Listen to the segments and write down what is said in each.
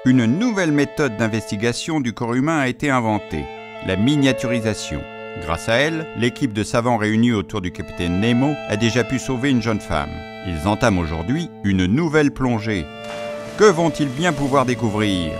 Une nouvelle méthode d'investigation du corps humain a été inventée, la miniaturisation. Grâce à elle, l'équipe de savants réunis autour du capitaine Nemo a déjà pu sauver une jeune femme. Ils entament aujourd'hui une nouvelle plongée. Que vont-ils bien pouvoir découvrir ?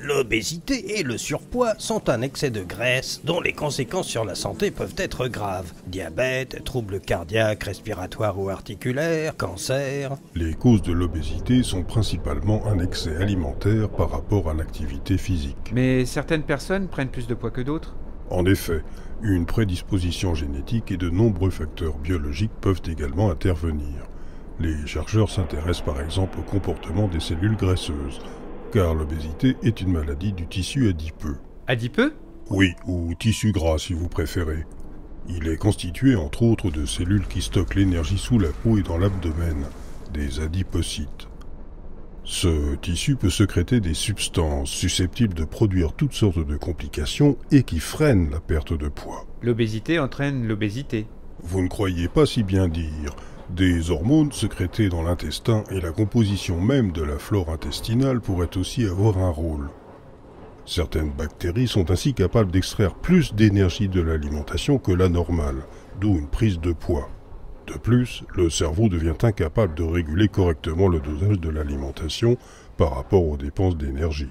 L'obésité et le surpoids sont un excès de graisse dont les conséquences sur la santé peuvent être graves. Diabète, troubles cardiaques, respiratoires ou articulaires, cancer... Les causes de l'obésité sont principalement un excès alimentaire par rapport à l'activité physique. Mais certaines personnes prennent plus de poids que d'autres. En effet, une prédisposition génétique et de nombreux facteurs biologiques peuvent également intervenir. Les chercheurs s'intéressent par exemple au comportement des cellules graisseuses, car l'obésité est une maladie du tissu adipeux. Adipeux ? Oui, ou tissu gras si vous préférez. Il est constitué entre autres de cellules qui stockent l'énergie sous la peau et dans l'abdomen, des adipocytes. Ce tissu peut sécréter des substances susceptibles de produire toutes sortes de complications et qui freinent la perte de poids. L'obésité entraîne l'obésité. Vous ne croyez pas si bien dire. Des hormones sécrétées dans l'intestin et la composition même de la flore intestinale pourraient aussi avoir un rôle. Certaines bactéries sont ainsi capables d'extraire plus d'énergie de l'alimentation que la normale, d'où une prise de poids. De plus, le cerveau devient incapable de réguler correctement le dosage de l'alimentation par rapport aux dépenses d'énergie.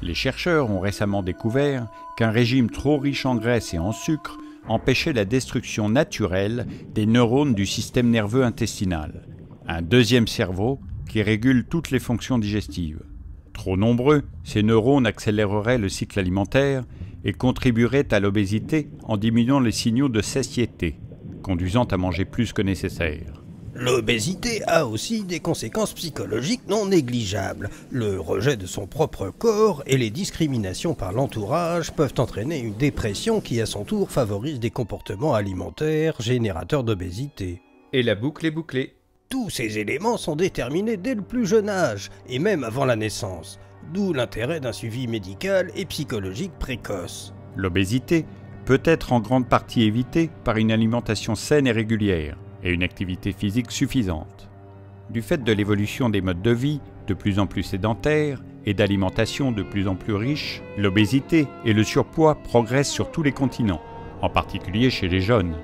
Les chercheurs ont récemment découvert qu'un régime trop riche en graisse et en sucre empêchait la destruction naturelle des neurones du système nerveux intestinal, un deuxième cerveau qui régule toutes les fonctions digestives. Trop nombreux, ces neurones accéléreraient le cycle alimentaire et contribueraient à l'obésité en diminuant les signaux de satiété, conduisant à manger plus que nécessaire. L'obésité a aussi des conséquences psychologiques non négligeables. Le rejet de son propre corps et les discriminations par l'entourage peuvent entraîner une dépression qui à son tour favorise des comportements alimentaires générateurs d'obésité. Et la boucle est bouclée. Tous ces éléments sont déterminés dès le plus jeune âge, et même avant la naissance, d'où l'intérêt d'un suivi médical et psychologique précoce. L'obésité peut être en grande partie évitée par une alimentation saine et régulière, et une activité physique suffisante. Du fait de l'évolution des modes de vie de plus en plus sédentaires et d'alimentation de plus en plus riche, l'obésité et le surpoids progressent sur tous les continents, en particulier chez les jeunes.